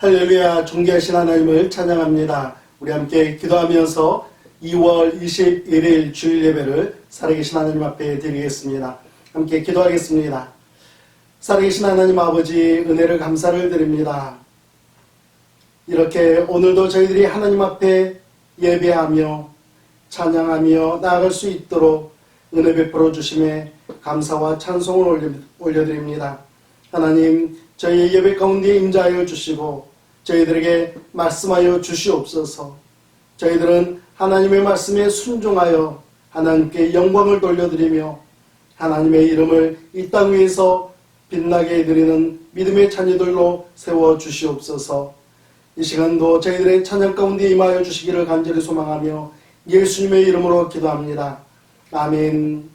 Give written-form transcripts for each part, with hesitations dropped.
할렐루야, 존귀하신 하나님을 찬양합니다. 우리 함께 기도하면서 2월 21일 주일 예배를 살아계신 하나님 앞에 드리겠습니다. 함께 기도하겠습니다. 살아계신 하나님 아버지, 은혜를 감사를 드립니다. 이렇게 오늘도 저희들이 하나님 앞에 예배하며 찬양하며 나아갈 수 있도록 은혜 베풀어 주심에 감사와 찬송을 올려드립니다. 하나님, 저희의 예배 가운데 임재하여 주시고 저희들에게 말씀하여 주시옵소서. 저희들은 하나님의 말씀에 순종하여 하나님께 영광을 돌려드리며 하나님의 이름을 이 땅 위에서 빛나게 해드리는 믿음의 자녀들로 세워 주시옵소서. 이 시간도 저희들의 찬양 가운데 임하여 주시기를 간절히 소망하며 예수님의 이름으로 기도합니다. 아멘.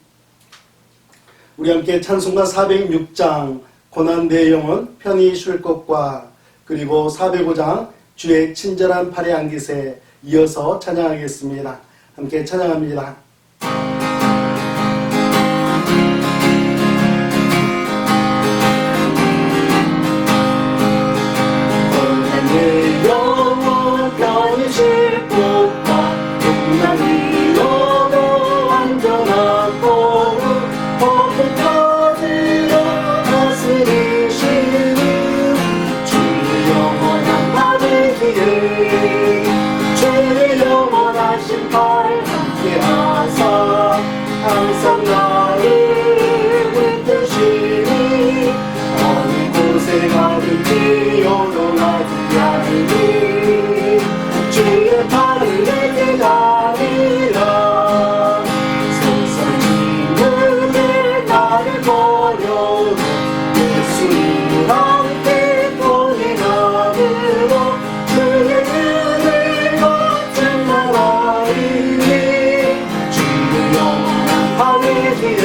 우리 함께 찬송가 406장 고난 내 영혼 편히 쉴 것과 그리고 405장 주의 친절한 팔에 안기세 이어서 찬양하겠습니다. 함께 찬양합니다. 고난 내 영혼 편히 쉴 것과 풍랑 위로도 안전한 보루 폭풍 터지려 다스리시는 주의 영원한 밤의 길을 주의 영원하신 팔 함께하사 항상 나를 붙드시니 어느 곳에 가든지 요동하지 않으니 주의 팔을 내게 가리라. 세상이 눈에 나를 버려도 예수님을 함께 동행하므로 주의 은혜 같은 나라이니 주의 영원한 밤의 길을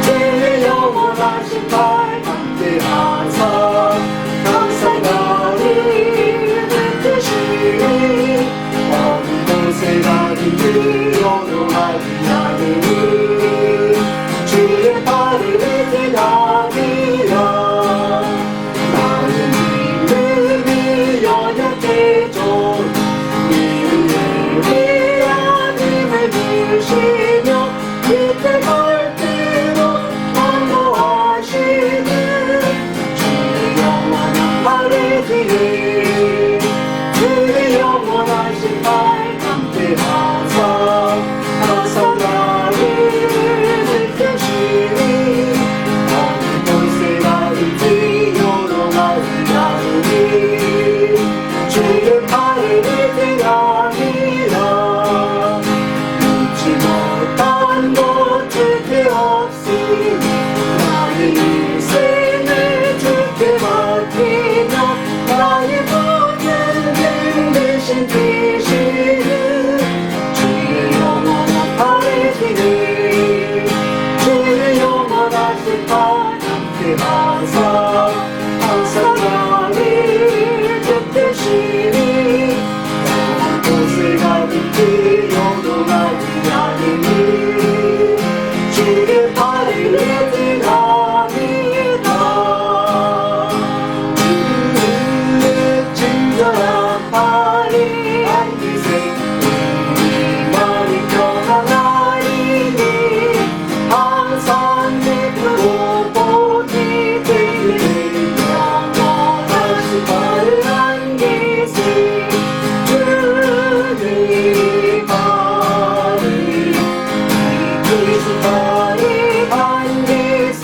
주의 영원하신 팔 함께하사 항상 나를 붙드시니 어느 곳에 가든지 요동하지 않으니 주의 팔을 내게 가리라. 나는 믿음이 연약해져 믿음을 위한 힘을 주시며 그때 갈대로 안도하시는 주의 영원한 팔의 길을 주의 영원하신 팔 함께하사 항상 나를 붙드시니 어느 곳에 가든지 요동하지 않으니 주의 팔을 내게 가리라. 잊지 못한 것 주께 없으니 나의 인생을 주께 맡기며 나의 모든 길 대신 뛰시는 주의 영원한 팔의 길을 주의 영원하신 팔 함께하사 항상 나를 붙드시니 어느 곳에 가든지 요동하지 않으니 주의 팔을 내게 가리라. 주의 친절한 팔이 안기세 우리만이 평안하리니 항상 내그로 보지 되는 영원하신 팔을 안기세 주의 팔을 이끄신 팔이 안기세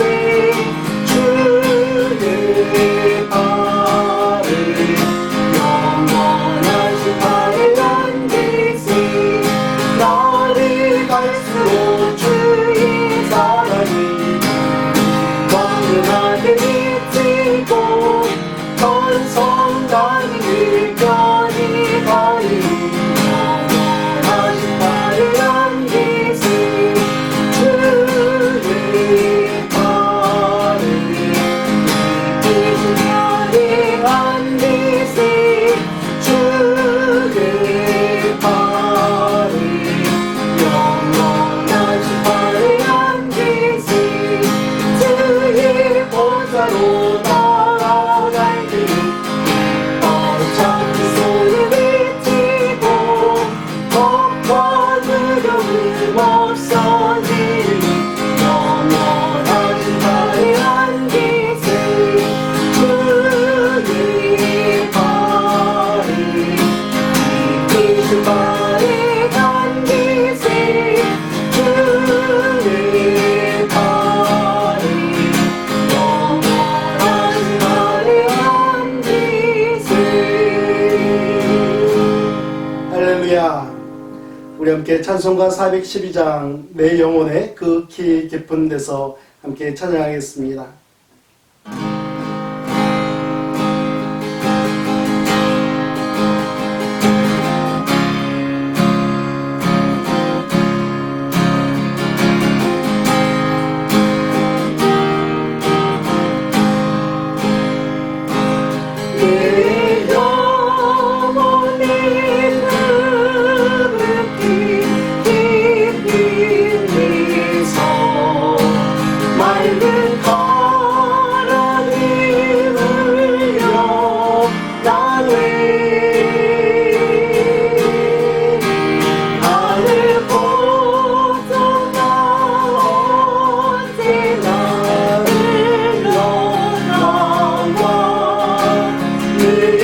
우리 함께 찬송가 412장 내 영혼의 극히 깊은 데서 함께 찬양하겠습니다. 내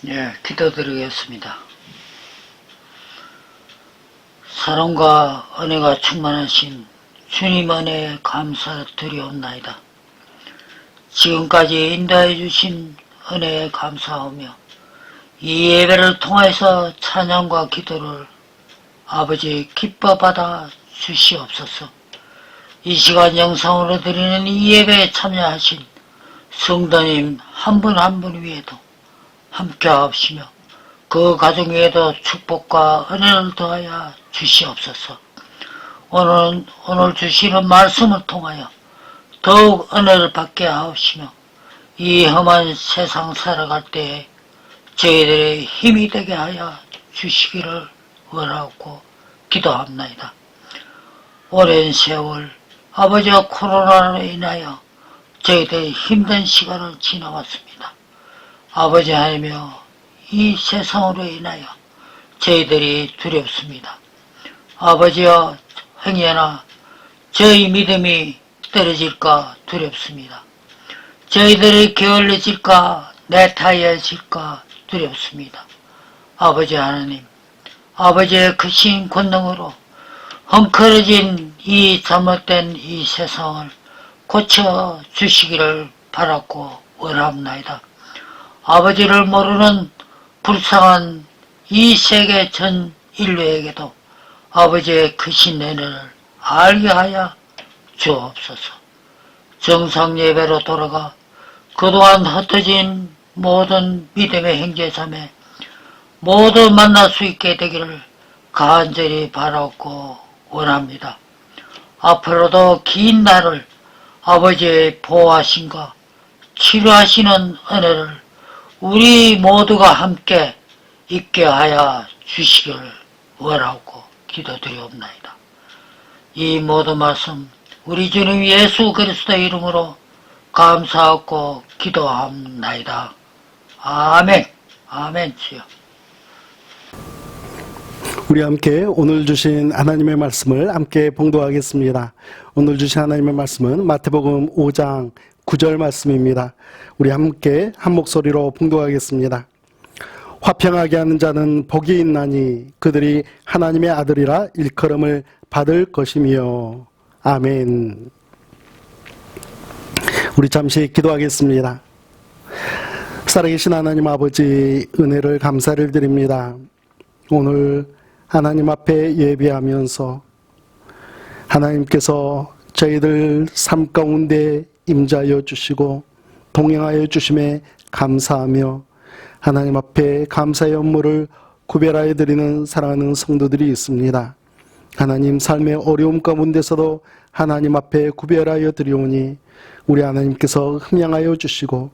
예, 기도드리겠습니다. 사랑과 은혜가 충만하신 주님 은혜에 감사드리옵나이다. 지금까지 인도해 주신 은혜에 감사하며 이 예배를 통해서 찬양과 기도를 아버지 기뻐 받아 주시옵소서. 이 시간 영상으로 드리는 이 예배에 참여하신 성도님 한 분 한 분 위에도 함께 하옵시며 그 가정 위에도 축복과 은혜를 더하여 주시옵소서. 오늘 주시는 말씀을 통하여 더욱 은혜를 받게 하옵시며 이 험한 세상 살아갈 때에 저희들의 힘이 되게 하여 주시기를 원하고 기도합나이다. 오랜 세월 아버지와 코로나로 인하여 저희들이 힘든 시간을 지나왔습니다. 아버지 하나님이여, 이 세상으로 인하여 저희들이 두렵습니다. 아버지여, 행여나 저희 믿음이 떨어질까 두렵습니다. 저희들이 게을러질까 내타해질까 두렵습니다. 아버지 하나님, 아버지의 크신 권능으로 헝클어진 이 잘못된 이 세상을 고쳐 주시기를 바랐고 원합나이다. 아버지를 모르는 불쌍한 이 세계 전 인류에게도 아버지의 크신 은혜를 알게 하여 주옵소서. 정상 예배로 돌아가 그동안 흩어진 모든 믿음의 형제자매 모두 만날 수 있게 되기를 간절히 바라고 원합니다. 앞으로도 긴 날을 아버지의 보호하심과 치료하시는 은혜를 우리 모두가 함께 있게 하여 주시기를 원하고 기도드리옵나이다. 이 모든 말씀 우리 주님 예수 그리스도의 이름으로 감사하고 기도합나이다. 아멘. 아멘. 주여. 우리 함께 오늘 주신 하나님의 말씀을 함께 봉독하겠습니다. 오늘 주신 하나님의 말씀은 마태복음 5장 9절 말씀입니다. 우리 함께 한 목소리로 봉독하겠습니다. 화평하게 하는 자는 복이 있나니 그들이 하나님의 아들이라 일컬음을 받을 것이며. 아멘. 우리 잠시 기도하겠습니다. 살아계신 하나님 아버지, 은혜를 감사를 드립니다. 오늘 하나님 앞에 예배하면서 하나님께서 저희들 삶 가운데 임자여 주시고 동행하여 주심에 감사하며 하나님 앞에 감사의 업무를 구별하여 드리는 사랑하는 성도들이 있습니다. 하나님, 삶의 어려움 가운데서도 하나님 앞에 구별하여 드리오니 우리 하나님께서 흠양하여 주시고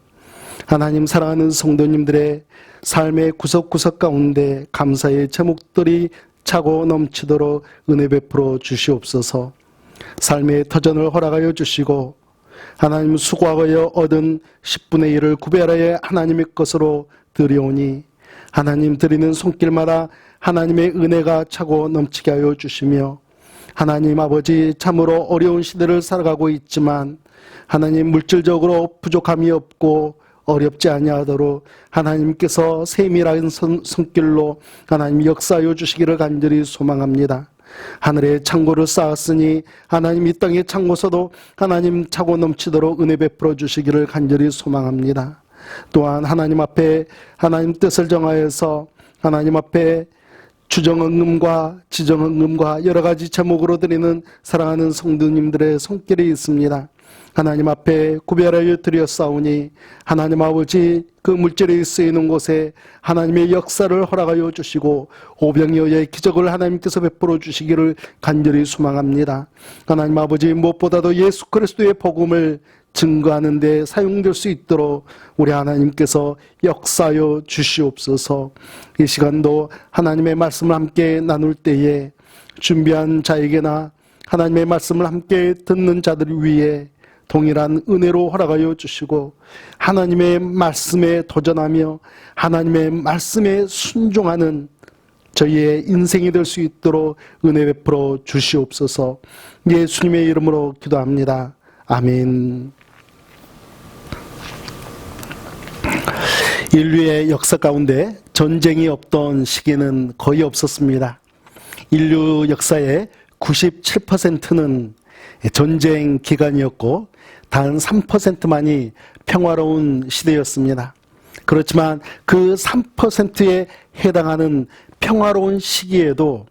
하나님, 사랑하는 성도님들의 삶의 구석구석 가운데 감사의 제목들이 차고 넘치도록 은혜 베풀어 주시옵소서. 삶의 터전을 허락하여 주시고 하나님, 수고하여 얻은 10분의 1을 구별하여 하나님의 것으로 드리오니 하나님, 드리는 손길마다 하나님의 은혜가 차고 넘치게 하여 주시며 하나님 아버지, 참으로 어려운 시대를 살아가고 있지만 하나님, 물질적으로 부족함이 없고 어렵지 아니하도록 하나님께서 세밀한 손길로 하나님 역사하여 주시기를 간절히 소망합니다. 하늘에 창고를 쌓았으니 하나님, 이 땅의 창고서도 하나님 차고 넘치도록 은혜 베풀어 주시기를 간절히 소망합니다. 또한 하나님 앞에 하나님 뜻을 정하여서 하나님 앞에 주정헌금과 지정헌금과 여러 가지 제목으로 드리는 사랑하는 성도님들의 손길이 있습니다. 하나님 앞에 구별하여 드렸사오니 하나님 아버지, 그 물질이 쓰이는 곳에 하나님의 역사를 허락하여 주시고 오병이어의 기적을 하나님께서 베풀어 주시기를 간절히 소망합니다. 하나님 아버지, 무엇보다도 예수 그리스도의 복음을 증거하는 데 사용될 수 있도록 우리 하나님께서 역사하여 주시옵소서. 이 시간도 하나님의 말씀을 함께 나눌 때에 준비한 자에게나 하나님의 말씀을 함께 듣는 자들 위에 동일한 은혜로 허락하여 주시고 하나님의 말씀에 도전하며 하나님의 말씀에 순종하는 저희의 인생이 될 수 있도록 은혜 베풀어 주시옵소서. 예수님의 이름으로 기도합니다. 아멘. 인류의 역사 가운데 전쟁이 없던 시기는 거의 없었습니다. 인류 역사의 97%는 전쟁 기간이었고 단 3%만이 평화로운 시대였습니다. 그렇지만 그 3%에 해당하는 평화로운 시기에도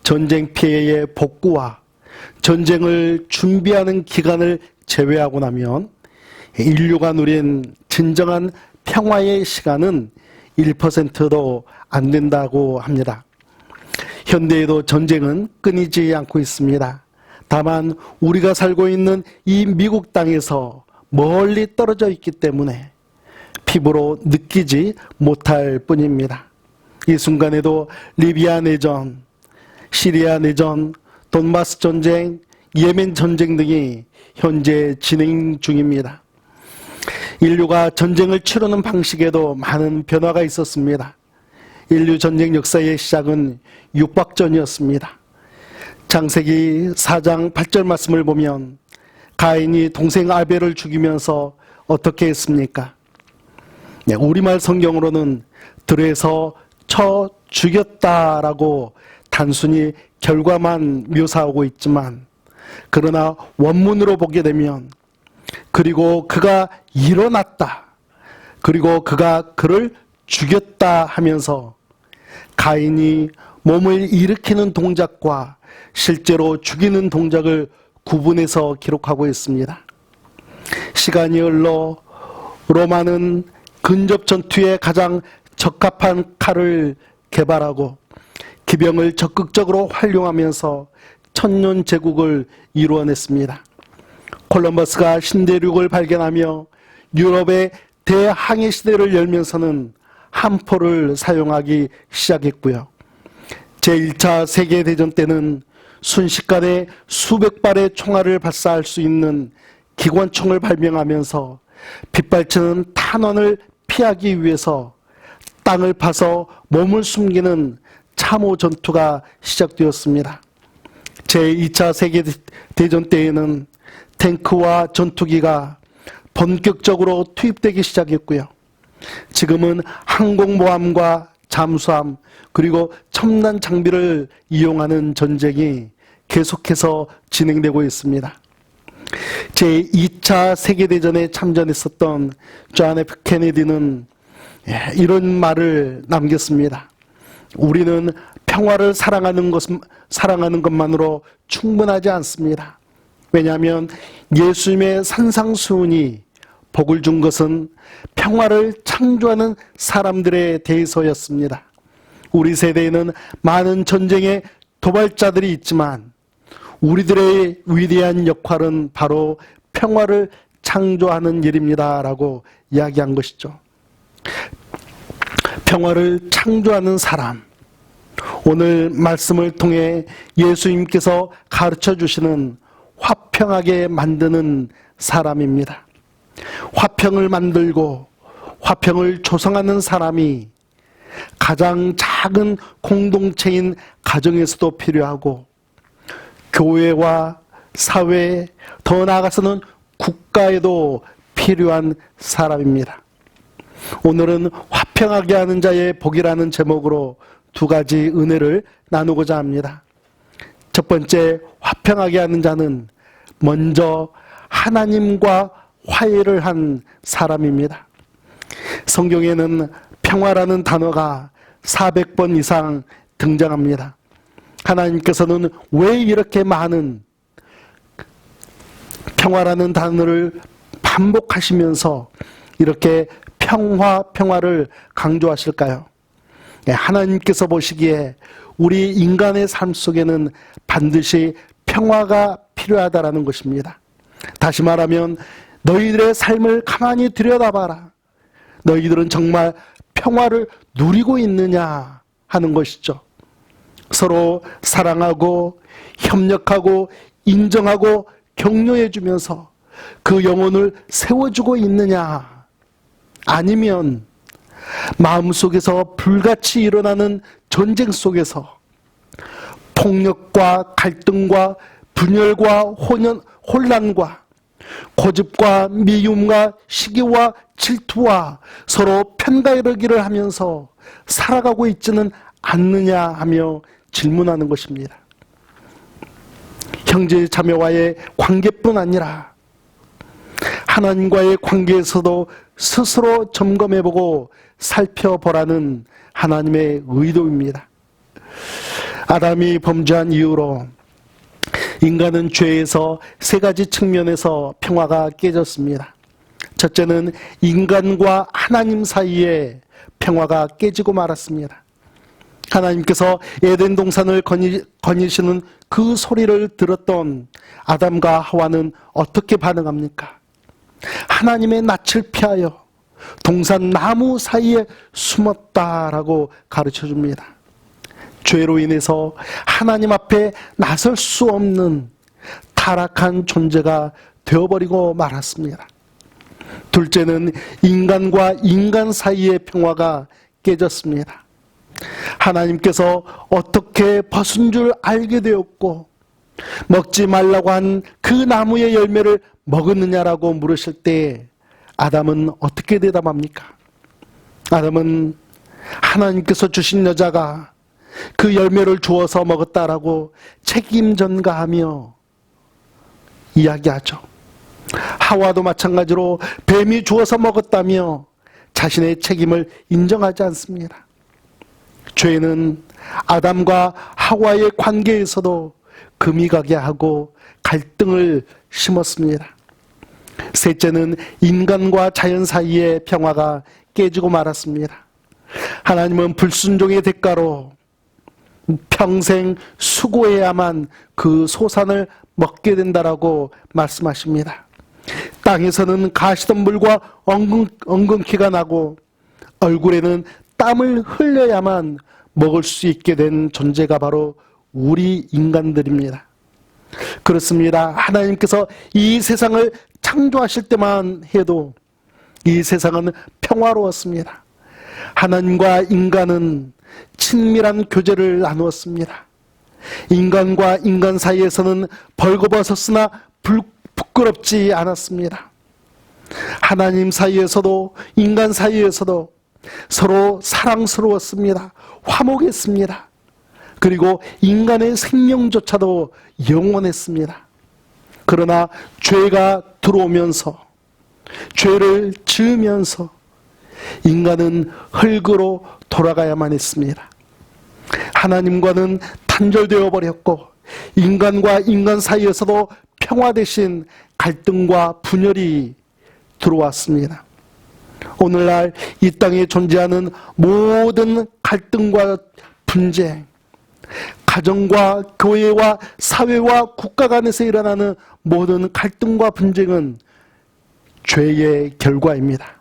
전쟁 피해의 복구와 전쟁을 준비하는 기간을 제외하고 나면 인류가 누린 진정한 평화의 시간은 1%도 안 된다고 합니다. 현대에도 전쟁은 끊이지 않고 있습니다. 다만 우리가 살고 있는 이 미국 땅에서 멀리 떨어져 있기 때문에 피부로 느끼지 못할 뿐입니다. 이 순간에도 리비아 내전, 시리아 내전, 돈바스 전쟁, 예멘 전쟁 등이 현재 진행 중입니다. 인류가 전쟁을 치르는 방식에도 많은 변화가 있었습니다. 인류 전쟁 역사의 시작은 육박전이었습니다. 창세기 4장 8절 말씀을 보면 가인이 동생 아벨을 죽이면서 어떻게 했습니까? 우리말 성경으로는 들에서 쳐 죽였다라고 단순히 결과만 묘사하고 있지만, 그러나 원문으로 보게 되면 그리고 그가 일어났다, 그리고 그가 그를 죽였다 하면서 가인이 몸을 일으키는 동작과 실제로 죽이는 동작을 구분해서 기록하고 있습니다. 시간이 흘러 로마는 근접 전투에 가장 적합한 칼을 개발하고 기병을 적극적으로 활용하면서 천년 제국을 이루어냈습니다. 콜럼버스가 신대륙을 발견하며 유럽의 대항해 시대를 열면서는 함포를 사용하기 시작했고요. 제1차 세계대전 때는 순식간에 수백 발의 총알을 발사할 수 있는 기관총을 발명하면서 빗발치는 탄환을 피하기 위해서 땅을 파서 몸을 숨기는 참호 전투가 시작되었습니다. 제2차 세계대전 때에는 탱크와 전투기가 본격적으로 투입되기 시작했고요. 지금은 항공모함과 잠수함 그리고 첨단 장비를 이용하는 전쟁이 계속해서 진행되고 있습니다. 제2차 세계대전에 참전했었던 존 F 케네디는 이런 말을 남겼습니다. 우리는 평화를 사랑하는 것만으로 충분하지 않습니다. 왜냐하면 예수님의 산상수훈이 복을 준 것은 평화를 창조하는 사람들에 대해서였습니다. 우리 세대에는 많은 전쟁의 도발자들이 있지만 우리들의 위대한 역할은 바로 평화를 창조하는 일입니다 라고 이야기한 것이죠. 평화를 창조하는 사람, 오늘 말씀을 통해 예수님께서 가르쳐 주시는 화평하게 만드는 사람입니다. 화평을 만들고 화평을 조성하는 사람이 가장 작은 공동체인 가정에서도 필요하고 교회와 사회, 더 나아가서는 국가에도 필요한 사람입니다. 오늘은 화평하게 하는 자의 복이라는 제목으로 두 가지 은혜를 나누고자 합니다. 첫 번째, 화평하게 하는 자는 먼저 하나님과 화해를 한 사람입니다. 성경에는 평화라는 단어가 400번 이상 등장합니다. 하나님께서는 왜 이렇게 많은 평화라는 단어를 반복하시면서 이렇게 평화를 강조하실까요? 하나님께서 보시기에 우리 인간의 삶 속에는 반드시 평화가 필요하다라는 것입니다. 다시 말하면 너희들의 삶을 가만히 들여다봐라. 너희들은 정말 평화를 누리고 있느냐 하는 것이죠. 서로 사랑하고 협력하고 인정하고 격려해 주면서 그 영혼을 세워주고 있느냐, 아니면 마음속에서 불같이 일어나는 전쟁 속에서 폭력과 갈등과 분열과 혼란과 고집과 미움과 시기와 질투와 서로 편가르기를 하면서 살아가고 있지는 않느냐 하며 질문하는 것입니다. 형제 자매와의 관계뿐 아니라 하나님과의 관계에서도 스스로 점검해보고 살펴보라는 하나님의 의도입니다. 아담이 범죄한 이후로 인간은 죄에서 세 가지 측면에서 평화가 깨졌습니다. 첫째는 인간과 하나님 사이에 평화가 깨지고 말았습니다. 하나님께서 에덴 동산을 거니시는 그 소리를 들었던 아담과 하와는 어떻게 반응합니까? 하나님의 낯을 피하여 동산 나무 사이에 숨었다라고 가르쳐 줍니다. 죄로 인해서 하나님 앞에 나설 수 없는 타락한 존재가 되어버리고 말았습니다. 둘째는 인간과 인간 사이의 평화가 깨졌습니다. 하나님께서 어떻게 벗은 줄 알게 되었고 먹지 말라고 한 그 나무의 열매를 먹었느냐라고 물으실 때 아담은 어떻게 대답합니까? 아담은 하나님께서 주신 여자가 그 열매를 주어서 먹었다라고 책임 전가하며 이야기하죠. 하와도 마찬가지로 뱀이 주어서 먹었다며 자신의 책임을 인정하지 않습니다. 죄는 아담과 하와의 관계에서도 금이 가게 하고 갈등을 심었습니다. 셋째는 인간과 자연 사이의 평화가 깨지고 말았습니다. 하나님은 불순종의 대가로 평생 수고해야만 그 소산을 먹게 된다라고 말씀하십니다. 땅에서는 가시덤불과 엉겅퀴가 나고 얼굴에는 땀을 흘려야만 먹을 수 있게 된 존재가 바로 우리 인간들입니다. 그렇습니다. 하나님께서 이 세상을 창조하실 때만 해도 이 세상은 평화로웠습니다. 하나님과 인간은 친밀한 교제를 나누었습니다. 인간과 인간 사이에서는 벌거벗었으나 부끄럽지 않았습니다. 하나님 사이에서도 인간 사이에서도 서로 사랑스러웠습니다. 화목했습니다. 그리고 인간의 생명조차도 영원했습니다. 그러나 죄가 들어오면서 죄를 지으면서 인간은 흙으로 돌아가야만 했습니다. 하나님과는 단절되어 버렸고 인간과 인간 사이에서도 평화 대신 갈등과 분열이 들어왔습니다. 오늘날 이 땅에 존재하는 모든 갈등과 분쟁, 가정과 교회와 사회와 국가 간에서 일어나는 모든 갈등과 분쟁은 죄의 결과입니다.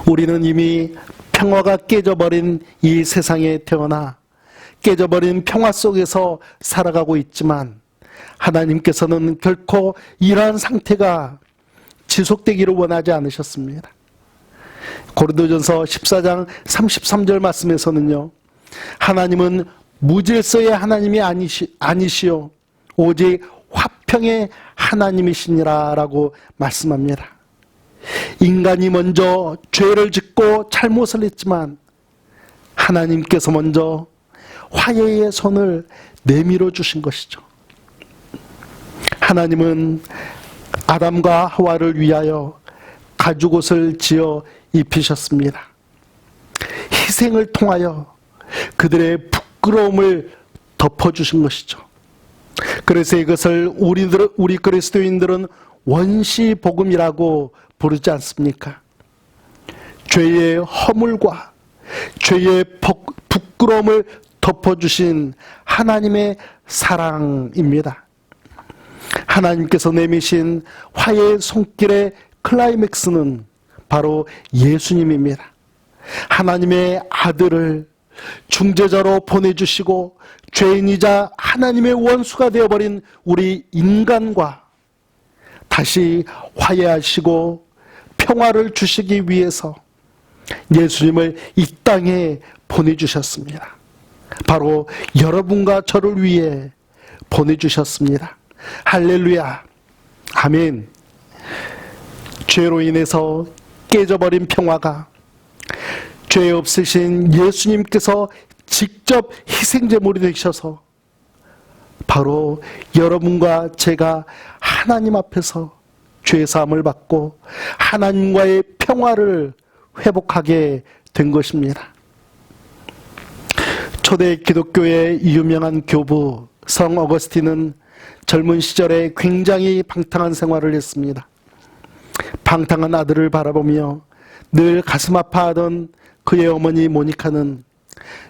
우리는 이미 평화가 깨져버린 이 세상에 태어나 깨져버린 평화 속에서 살아가고 있지만 하나님께서는 결코 이러한 상태가 지속되기를 원하지 않으셨습니다. 고린도전서 14장 33절 말씀에서는요, 하나님은 무질서의 하나님이 아니시오 오직 화평의 하나님이시니라 라고 말씀합니다. 인간이 먼저 죄를 짓고 잘못을 했지만 하나님께서 먼저 화해의 손을 내밀어 주신 것이죠. 하나님은 아담과 하와를 위하여 가죽옷을 지어 입히셨습니다. 희생을 통하여 그들의 부끄러움을 덮어주신 것이죠. 그래서 이것을 우리 그리스도인들은 원시복음이라고 부르지 않습니까? 죄의 허물과 죄의 부끄러움을 덮어주신 하나님의 사랑입니다. 하나님께서 내미신 화해의 손길의 클라이맥스는 바로 예수님입니다. 하나님의 아들을 중재자로 보내주시고 죄인이자 하나님의 원수가 되어버린 우리 인간과 다시 화해하시고 평화를 주시기 위해서 예수님을 이 땅에 보내주셨습니다. 바로 여러분과 저를 위해 보내주셨습니다. 할렐루야. 아멘. 죄로 인해서 깨져버린 평화가 죄 없으신 예수님께서 직접 희생제물이 되셔서 바로 여러분과 제가 하나님 앞에서 죄사함을 받고 하나님과의 평화를 회복하게 된 것입니다. 초대 기독교의 유명한 교부 성 어거스틴은 젊은 시절에 굉장히 방탕한 생활을 했습니다. 방탕한 아들을 바라보며 늘 가슴 아파하던 그의 어머니 모니카는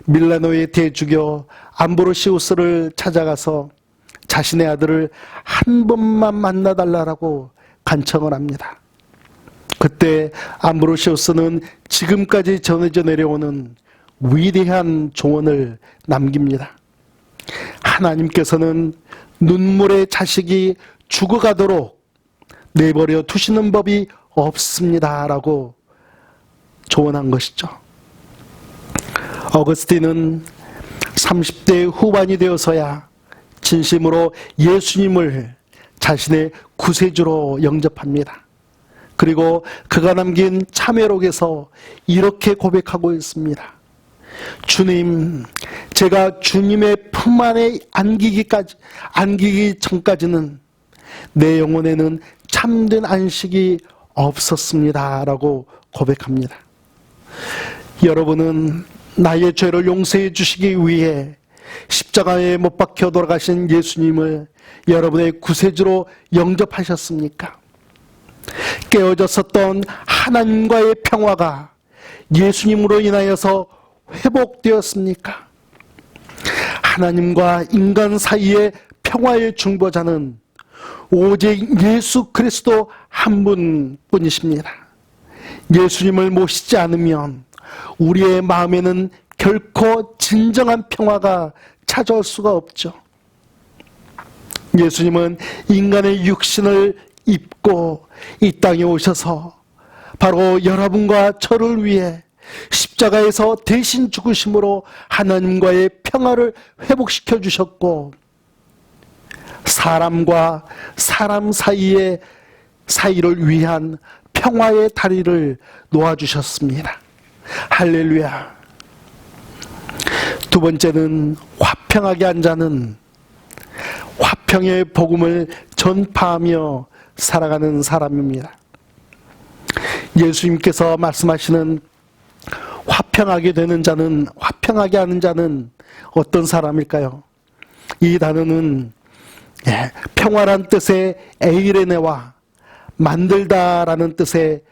밀라노의 대주교 암브로시우스를 찾아가서 자신의 아들을 한 번만 만나달라고 간청을 합니다. 그때 암브로시우스는 지금까지 전해져 내려오는 위대한 조언을 남깁니다. 하나님께서는 눈물의 자식이 죽어가도록 내버려 두시는 법이 없습니다 라고 조언한 것이죠. 어거스틴은 30대 후반이 되어서야 진심으로 예수님을 자신의 구세주로 영접합니다. 그리고 그가 남긴 참회록에서 이렇게 고백하고 있습니다. 주님, 제가 주님의 품 안에 안기기 전까지는 내 영혼에는 참된 안식이 없었습니다 라고 고백합니다. 여러분은 나의 죄를 용서해 주시기 위해 십자가에 못 박혀 돌아가신 예수님을 여러분의 구세주로 영접하셨습니까? 깨어졌었던 하나님과의 평화가 예수님으로 인하여서 회복되었습니까? 하나님과 인간 사이의 평화의 중보자는 오직 예수 그리스도 한 분뿐이십니다. 예수님을 모시지 않으면 우리의 마음에는 결코 진정한 평화가 찾아올 수가 없죠. 예수님은 인간의 육신을 입고 이 땅에 오셔서 바로 여러분과 저를 위해 십자가에서 대신 죽으심으로 하나님과의 평화를 회복시켜 주셨고, 사람과 사람 사이를 위한 평화의 다리를 놓아주셨습니다. 할렐루야. 두 번째는 화평하게 한 자는 화평의 복음을 전파하며 살아가는 사람입니다. 예수님께서 말씀하시는 화평하게 되는 자는, 화평하게 하는 자는 어떤 사람일까요? 이 단어는 평화란 뜻의 에이레네와 만들다라는 뜻의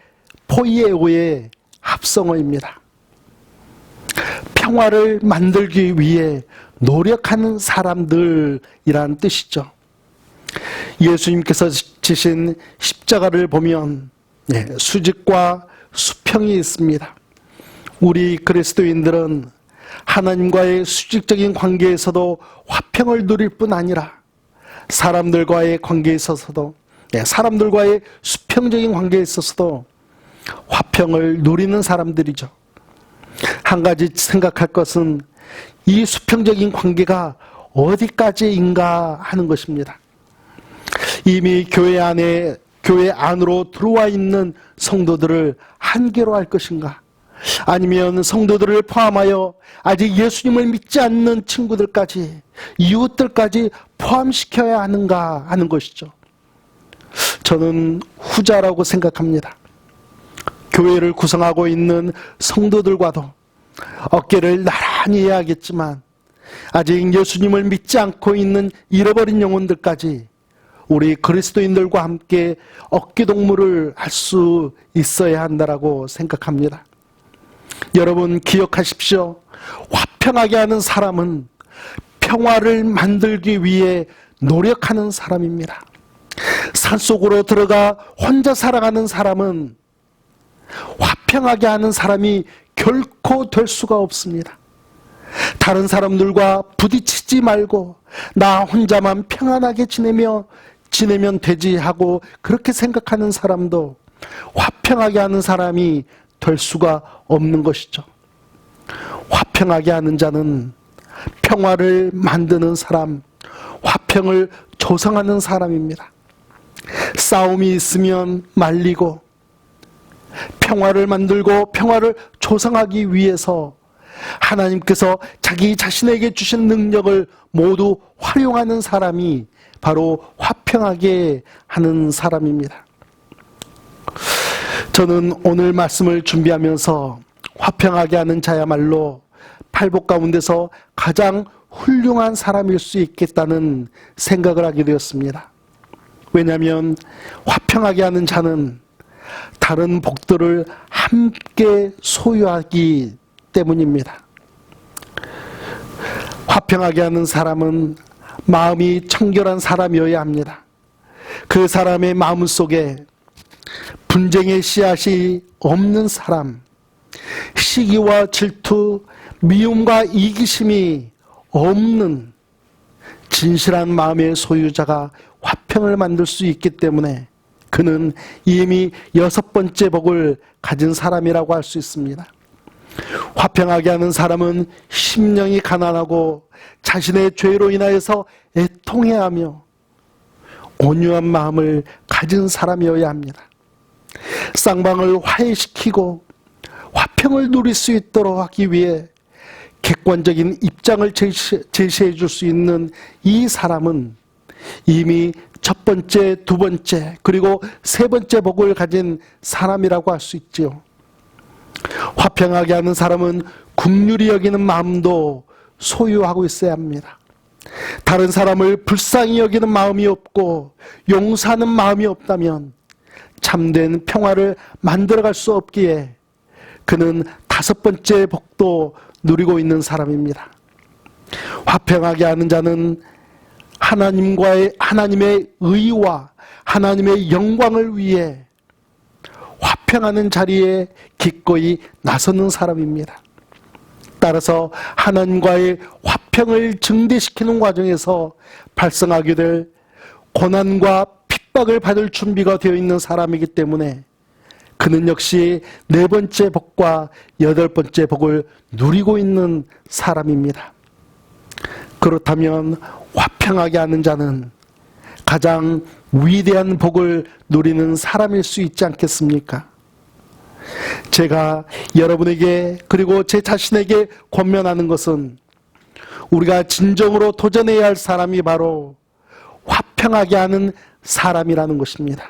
포이에오의 합성어입니다. 평화를 만들기 위해 노력하는 사람들이란 뜻이죠. 예수님께서 지신 십자가를 보면 수직과 수평이 있습니다. 우리 그리스도인들은 하나님과의 수직적인 관계에서도 화평을 누릴 뿐 아니라 사람들과의 관계에 있어서도, 사람들과의 수평적인 관계에 있어서도 화평을 누리는 사람들이죠. 한 가지 생각할 것은 이 수평적인 관계가 어디까지인가 하는 것입니다. 이미 교회 안으로 들어와 있는 성도들을 한계로 할 것인가? 아니면 성도들을 포함하여 아직 예수님을 믿지 않는 친구들까지, 이웃들까지 포함시켜야 하는가 하는 것이죠. 저는 후자라고 생각합니다. 교회를 구성하고 있는 성도들과도 어깨를 나란히 해야겠지만 아직 예수님을 믿지 않고 있는 잃어버린 영혼들까지 우리 그리스도인들과 함께 어깨동무를 할 수 있어야 한다라고 생각합니다. 여러분 기억하십시오. 화평하게 하는 사람은 평화를 만들기 위해 노력하는 사람입니다. 산속으로 들어가 혼자 살아가는 사람은 화평하게 하는 사람이 결코 될 수가 없습니다. 다른 사람들과 부딪히지 말고 나 혼자만 평안하게 지내면 되지 하고 그렇게 생각하는 사람도 화평하게 하는 사람이 될 수가 없는 것이죠. 화평하게 하는 자는 평화를 만드는 사람, 화평을 조성하는 사람입니다. 싸움이 있으면 말리고 평화를 만들고 평화를 조성하기 위해서 하나님께서 자기 자신에게 주신 능력을 모두 활용하는 사람이 바로 화평하게 하는 사람입니다. 저는 오늘 말씀을 준비하면서 화평하게 하는 자야말로 팔복 가운데서 가장 훌륭한 사람일 수 있겠다는 생각을 하게 되었습니다. 왜냐하면 화평하게 하는 자는 다른 복들을 함께 소유하기 때문입니다. 화평하게 하는 사람은 마음이 청결한 사람이어야 합니다. 그 사람의 마음 속에 분쟁의 씨앗이 없는 사람, 시기와 질투, 미움과 이기심이 없는 진실한 마음의 소유자가 화평을 만들 수 있기 때문에 그는 이미 6번째 복을 가진 사람이라고 할 수 있습니다. 화평하게 하는 사람은 심령이 가난하고 자신의 죄로 인하여서 애통해하며 온유한 마음을 가진 사람이어야 합니다. 쌍방을 화해시키고 화평을 누릴 수 있도록 하기 위해 객관적인 입장을 제시해 줄 수 있는 이 사람은 이미 첫 번째, 두 번째, 그리고 세 번째 복을 가진 사람이라고 할 수 있지요. 화평하게 하는 사람은 긍휼히 여기는 마음도 소유하고 있어야 합니다. 다른 사람을 불쌍히 여기는 마음이 없고 용서하는 마음이 없다면 참된 평화를 만들어갈 수 없기에 그는 5번째 복도 누리고 있는 사람입니다. 화평하게 하는 자는 하나님의 의와 하나님의 영광을 위해 화평하는 자리에 기꺼이 나서는 사람입니다. 따라서 하나님과의 화평을 증대시키는 과정에서 발생하게 될 고난과 핍박을 받을 준비가 되어 있는 사람이기 때문에 그는 역시 4번째 복과 8번째 복을 누리고 있는 사람입니다. 그렇다면 화평하게 하는 자는 가장 위대한 복을 누리는 사람일 수 있지 않겠습니까? 제가 여러분에게 그리고 제 자신에게 권면하는 것은 우리가 진정으로 도전해야 할 사람이 바로 화평하게 하는 사람이라는 것입니다.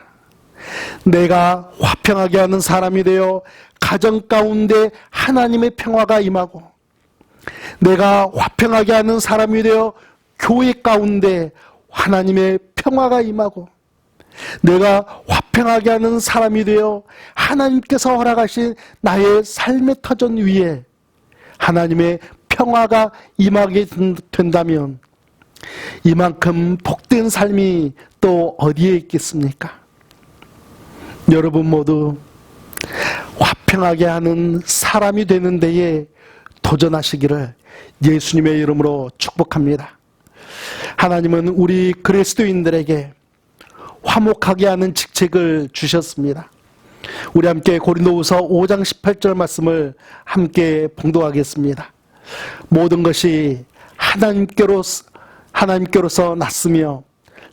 내가 화평하게 하는 사람이 되어 가정 가운데 하나님의 평화가 임하고 내가 화평하게 하는 사람이 되어 교회 가운데 하나님의 평화가 임하고 내가 화평하게 하는 사람이 되어 하나님께서 허락하신 나의 삶의 터전 위에 하나님의 평화가 임하게 된다면 이만큼 복된 삶이 또 어디에 있겠습니까? 여러분 모두 화평하게 하는 사람이 되는 데에 도전하시기를 예수님의 이름으로 축복합니다. 하나님은 우리 그리스도인들에게 화목하게 하는 직책을 주셨습니다. 우리 함께 고린도후서 5장 18절 말씀을 함께 봉독하겠습니다. 모든 것이 하나님께로서 났으며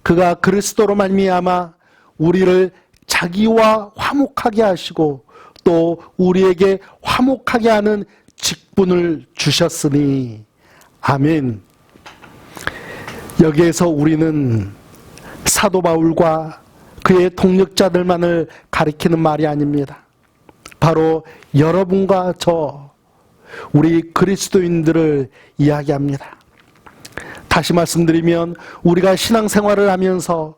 그가 그리스도로 말미암아 우리를 자기와 화목하게 하시고 또 우리에게 화목하게 하는 직분을 주셨으니 아멘. 여기에서 우리는 사도 바울과 그의 동력자들만을 가리키는 말이 아닙니다. 바로 여러분과 저 우리 그리스도인들을 이야기합니다. 다시 말씀드리면 우리가 신앙생활을 하면서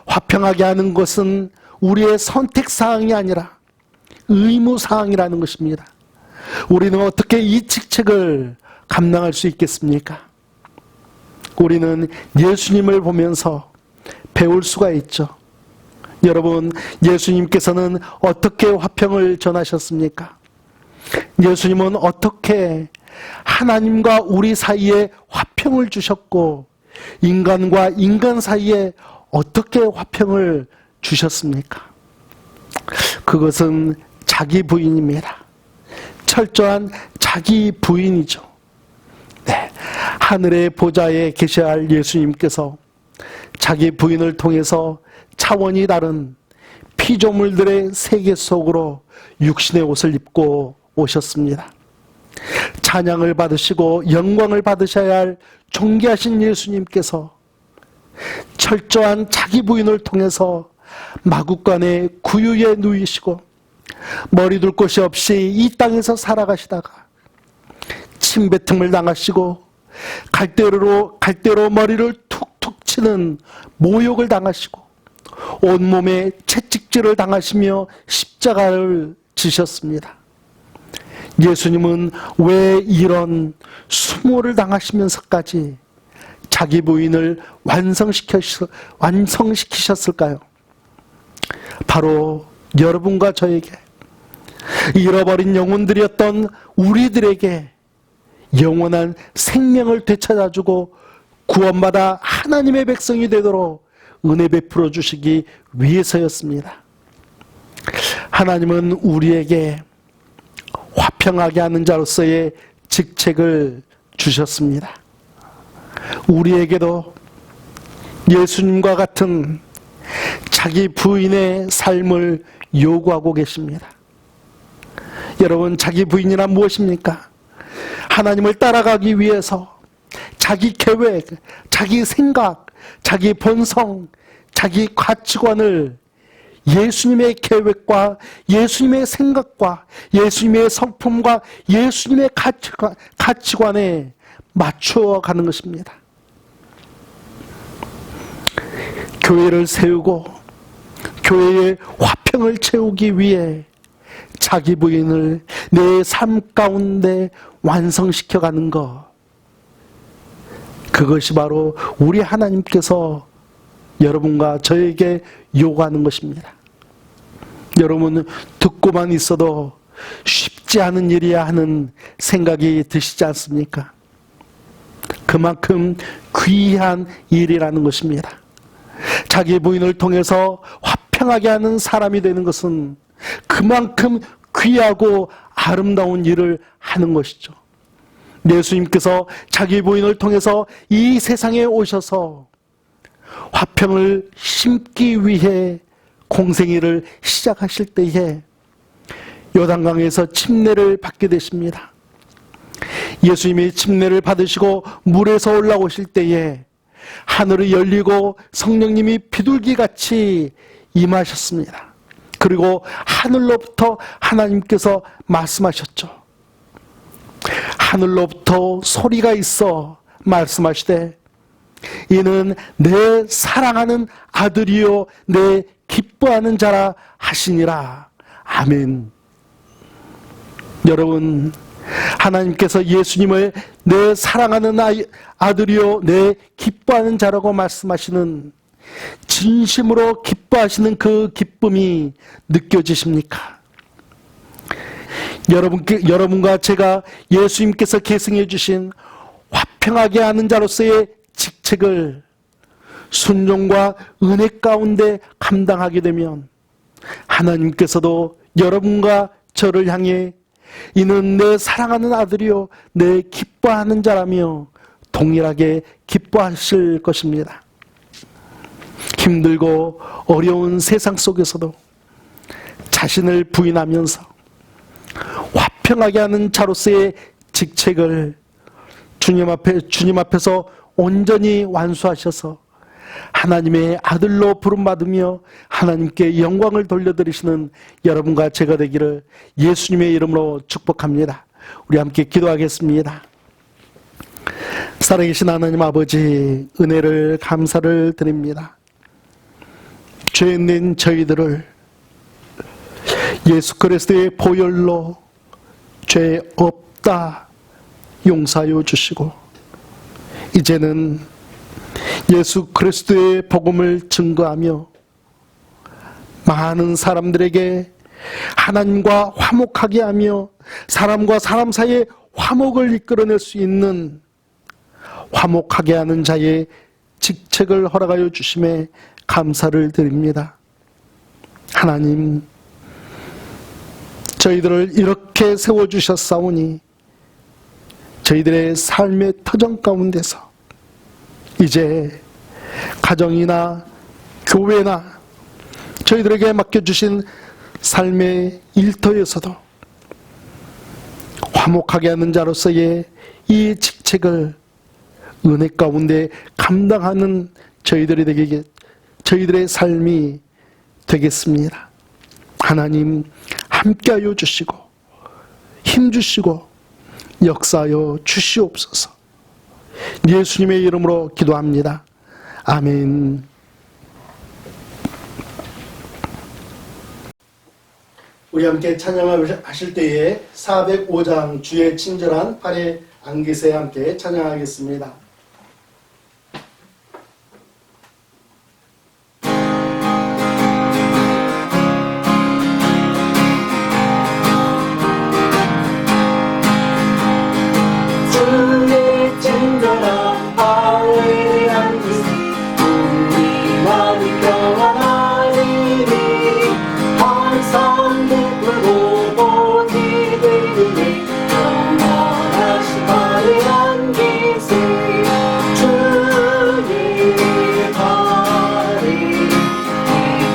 화평하게 하는 것은 우리의 선택사항이 아니라 의무사항이라는 것입니다. 우리는 어떻게 이 직책을 감당할 수 있겠습니까? 우리는 예수님을 보면서 배울 수가 있죠. 여러분, 예수님께서는 어떻게 화평을 전하셨습니까? 예수님은 어떻게 하나님과 우리 사이에 화평을 주셨고 인간과 인간 사이에 어떻게 화평을 주셨습니까? 그것은 자기 부인입니다. 철저한 자기 부인이죠. 네, 하늘의 보좌에 계셔야 할 예수님께서 자기 부인을 통해서 차원이 다른 피조물들의 세계 속으로 육신의 옷을 입고 오셨습니다. 찬양을 받으시고 영광을 받으셔야 할 존귀하신 예수님께서 철저한 자기 부인을 통해서 마구간의 구유에 누이시고 머리 둘 곳이 없이 이 땅에서 살아가시다가 침뱉음을 당하시고 갈대로 머리를 툭툭 치는 모욕을 당하시고 온몸에 채찍질을 당하시며 십자가를 지셨습니다. 예수님은 왜 이런 수모를 당하시면서까지 자기 부인을 완성시키셨을까요? 바로 여러분과 저에게, 잃어버린 영혼들이었던 우리들에게 영원한 생명을 되찾아주고 구원받아 하나님의 백성이 되도록 은혜 베풀어 주시기 위해서였습니다. 하나님은 우리에게 화평하게 하는 자로서의 직책을 주셨습니다. 우리에게도 예수님과 같은 자기 부인의 삶을 요구하고 계십니다. 여러분, 자기 부인이란 무엇입니까? 하나님을 따라가기 위해서 자기 계획, 자기 생각, 자기 본성, 자기 가치관을 예수님의 계획과 예수님의 생각과 예수님의 성품과 예수님의 가치관에 맞추어 가는 것입니다. 교회를 세우고 교회의 화평을 채우기 위해 자기 부인을 내 삶 가운데 완성시켜 가는 것, 그것이 바로 우리 하나님께서 여러분과 저에게 요구하는 것입니다. 여러분, 듣고만 있어도 쉽지 않은 일이야 하는 생각이 드시지 않습니까? 그만큼 귀한 일이라는 것입니다. 자기 부인을 통해서 화평하게 하는 사람이 되는 것은 그만큼 귀하고 아름다운 일을 하는 것이죠. 예수님께서 자기 부인을 통해서 이 세상에 오셔서 화평을 심기 위해 공생애를 시작하실 때에 요단강에서 침례를 받게 되십니다. 예수님이 침례를 받으시고 물에서 올라오실 때에 하늘이 열리고 성령님이 비둘기같이 임하셨습니다. 그리고 하늘로부터 하나님께서 말씀하셨죠. 하늘로부터 소리가 있어 말씀하시되 이는 내 사랑하는 아들이요 내 기뻐하는 자라 하시니라. 아멘. 여러분, 하나님께서 예수님을 내 사랑하는 아들이요 내 기뻐하는 자라고 말씀하시는, 진심으로 기뻐하시는 그 기쁨이 느껴지십니까? 여러분과 제가 예수님께서 계승해 주신 화평하게 하는 자로서의 직책을 순종과 은혜 가운데 감당하게 되면 하나님께서도 여러분과 저를 향해 이는 내 사랑하는 아들이요 내 기뻐하는 자라며 동일하게 기뻐하실 것입니다. 힘들고 어려운 세상 속에서도 자신을 부인하면서 화평하게 하는 자로서의 직책을 주님 앞에서 온전히 완수하셔서 하나님의 아들로 부름받으며 하나님께 영광을 돌려드리시는 여러분과 제가 되기를 예수님의 이름으로 축복합니다. 우리 함께 기도하겠습니다. 살아계신 하나님 아버지, 은혜를 감사를 드립니다. 죄 있는 저희들을 예수 그리스도의 보혈로 죄 없다 용서하여 주시고 이제는 예수 그리스도의 복음을 증거하며 많은 사람들에게 하나님과 화목하게 하며 사람과 사람 사이에 화목을 이끌어낼 수 있는 화목하게 하는 자의 직책을 허락하여 주심에 감사를 드립니다. 하나님, 저희들을 이렇게 세워주셨사오니 저희들의 삶의 터전 가운데서 이제 가정이나 교회나 저희들에게 맡겨주신 삶의 일터에서도 화목하게 하는 자로서의 이 직책을 은혜 가운데 감당하는 저희들의 삶이 되겠습니다. 하나님 함께하여 주시고 힘주시고 역사하여 주시옵소서. 예수님의 이름으로 기도합니다. 아멘. 우리 함께 찬양을 하실 때에 405장 주의 친절한 팔에 안기세 함께 찬양하겠습니다. 주의 친절한 팔에 안기세 우리 마음이 평안하리니 항상 기쁘고 복이 되리니 영원하신 팔에 안기세 주의 팔에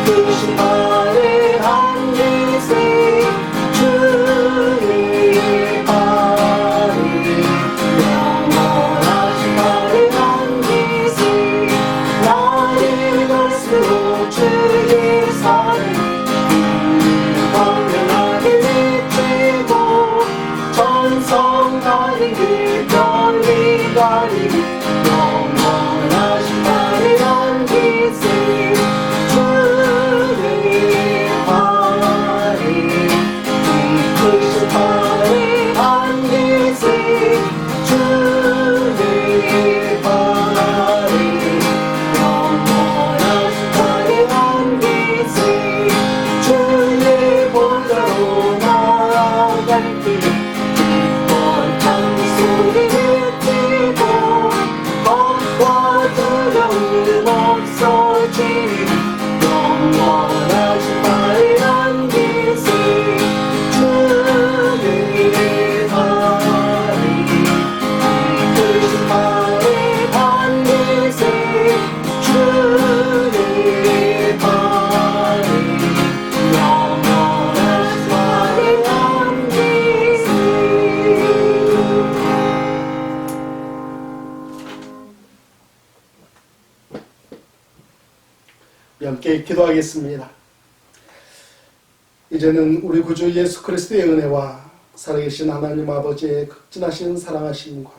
기쁘신 팔에 안기세 주의 팔에 영원하신 팔에 안기세 날이 갈수록 주의 사랑 광명하게 비치고 전성 가리기 별이 가리기 영원하신 팔에 안기세 주의 팔에 기쁘신 팔에 안기세 주의 팔에 영원하신 팔에 안기세 주의 보좌로 나아갈 때 기뻐 찬미 소리 외치고 겉과 두려움 없어지니 영원하신 팔에 안기세 주의 팔에 기쁘신 팔에 안기세 주의 팔에 영원하신 팔에 안기세. 함께 기도하겠습니다. 이제는 우리 구주 예수 그리스도의 은혜와 살아계신 하나님 아버지의 극진하신 사랑하심과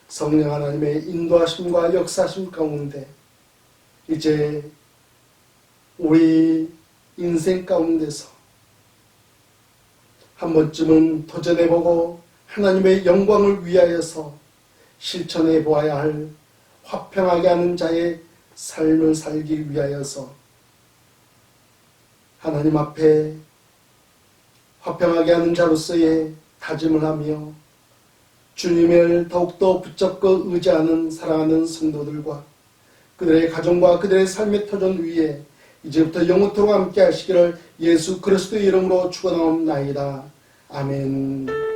성령 하나님의 인도하심과 역사하심 가운데 이제 우리 인생 가운데서 한 번쯤은 도전해보고 하나님의 영광을 위하여서 실천해 보아야 할 화평하게 하는 자의 삶을 살기 위하여서 하나님 앞에 화평하게 하는 자로서의 다짐을 하며 주님을 더욱더 붙잡고 의지하는 사랑하는 성도들과 그들의 가정과 그들의 삶의 터전 위에 이제부터 영원토록 함께 하시기를 예수 그리스도의 이름으로 축원하옵나이다. 아멘.